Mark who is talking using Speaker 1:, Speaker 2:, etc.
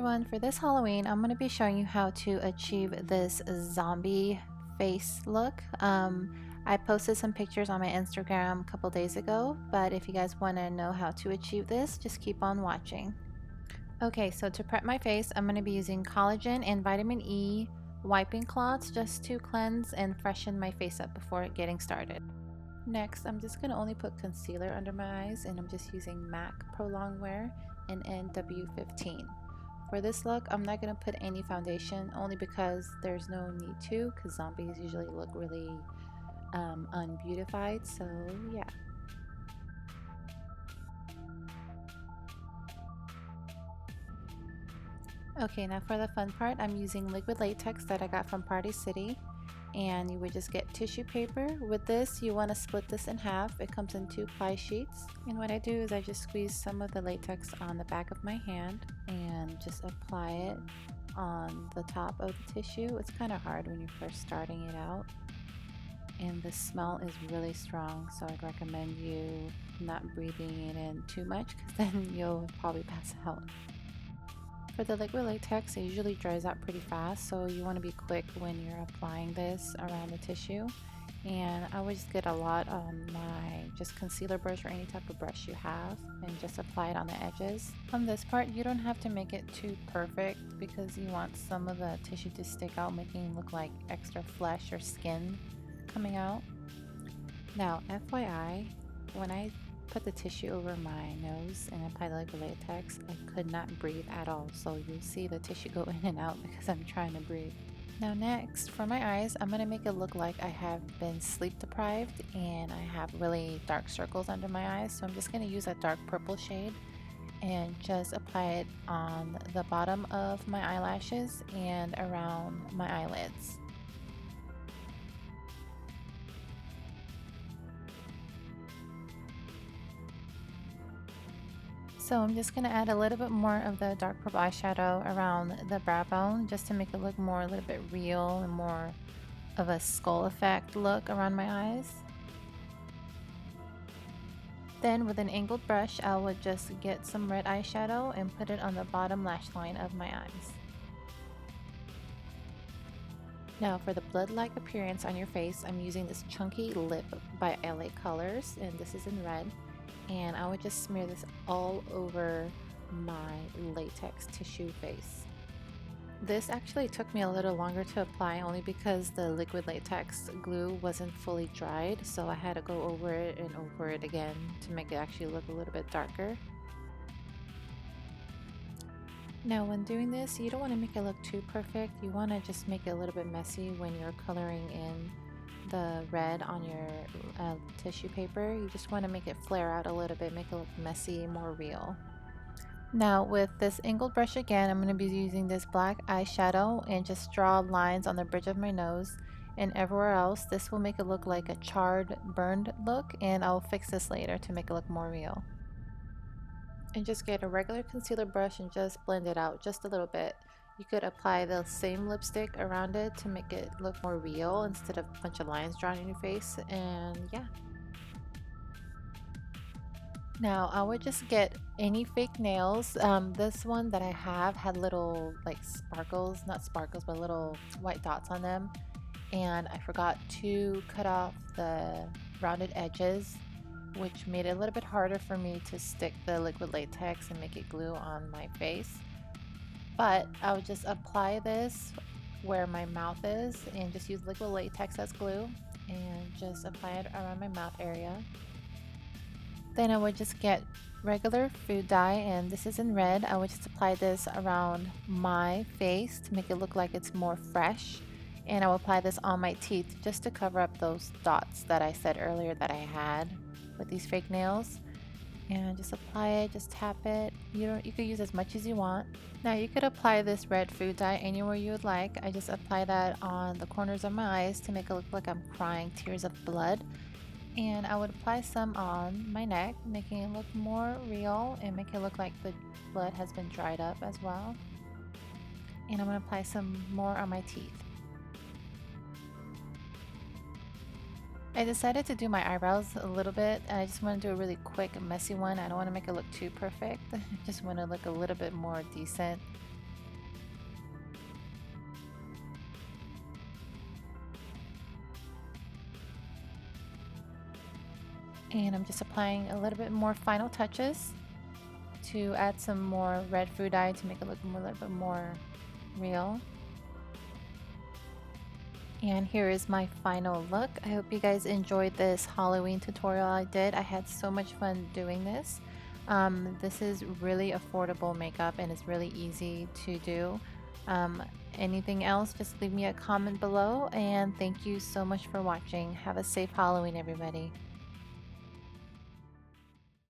Speaker 1: everyone, for this Halloween I'm going to be showing you how to achieve this zombie face look. I posted some pictures on my Instagram a couple days ago, but if you guys want to know how to achieve this, just keep on watching. Okay, so to prep my face, I'm going to be using collagen and vitamin E wiping cloths just to cleanse and freshen my face up before getting started. Next, I'm just going to only put concealer under my eyes, and I'm just using MAC Pro Longwear in NW15. For this look, I'm not going to put any foundation, only because there's no need to, because zombies usually look really unbeautified, so yeah. Okay, now for the fun part, I'm using liquid latex that I got from Party City, and you would just get tissue paper. With this, you want to split this in half. It comes in 2 ply sheets, and what I do is I just squeeze some of the latex on the back of my hand and just apply it on the top of the tissue. It's kind of hard when you're first starting it out, and the smell is really strong, so I'd recommend you not breathing it in too much, because then you'll probably pass out. For the liquid latex, it usually dries out pretty fast, so you want to be quick when you're applying this around the tissue. And I would just get a lot on my just concealer brush or any type of brush you have, and just apply it on the edges. On this part, you don't have to make it too perfect, because you want some of the tissue to stick out, making it look like extra flesh or skin coming out. Now, FYI, when I put the tissue over my nose and apply the liquid latex, I could not breathe at all, so you'll see the tissue go in and out because I'm trying to breathe. Now next, for my eyes, I'm going to make it look like I have been sleep deprived and I have really dark circles under my eyes, so I'm just going to use a dark purple shade and just apply it on the bottom of my eyelashes and around my eyelids. So I'm just going to add a little bit more of the dark purple eyeshadow around the brow bone, just to make it look more a little bit real and more of a skull effect look around my eyes. Then with an angled brush, I would just get some red eyeshadow and put it on the bottom lash line of my eyes. Now for the blood-like appearance on your face, I'm using this Chunky Lip by LA Colors, and this is in red. And I would just smear this all over my latex tissue face. This actually took me a little longer to apply, only because the liquid latex glue wasn't fully dried, so I had to go over it and over it again to make it actually look a little bit darker. Now when doing this, you don't want to make it look too perfect. You want to just make it a little bit messy when you're coloring in the red on your tissue paper. You just want to make it flare out a little bit, make it look messy, more real. Now with this angled brush again, I'm going to be using this black eyeshadow and just draw lines on the bridge of my nose and everywhere else. This will make it look like a charred, burned look, and I'll fix this later to make it look more real. And just get a regular concealer brush and just blend it out just a little bit. You could apply the same lipstick around it to make it look more real instead of a bunch of lines drawn in your face, and yeah. Now I would just get any fake nails. This one that I have had little like sparkles, not sparkles, but little white dots on them, and I forgot to cut off the rounded edges, which made it a little bit harder for me to stick the liquid latex and make it glue on my face. But I would just apply this where my mouth is and just use liquid latex as glue and just apply it around my mouth area. Then I would just get regular food dye, and this is in red. I would just apply this around my face to make it look like it's more fresh, and I will apply this on my teeth just to cover up those dots that I said earlier that I had with these fake nails. And just apply it, just tap it. You could use as much as you want. Now you could apply this red food dye anywhere you would like. I just apply that on the corners of my eyes to make it look like I'm crying tears of blood. And I would apply some on my neck, making it look more real and make it look like the blood has been dried up as well. And I'm going to apply some more on my teeth. I decided to do my eyebrows a little bit. I just want to do a really quick, messy one. I don't want to make it look too perfect. I just want to look a little bit more decent. And I'm just applying a little bit more final touches to add some more red food dye to make it look a little bit more real. And here is my final look. I hope you guys enjoyed this Halloween tutorial I did. I had so much fun doing this. This is really affordable makeup and it's really easy to do. Anything else, just leave me a comment below, and thank you so much for watching. Have a safe Halloween, everybody.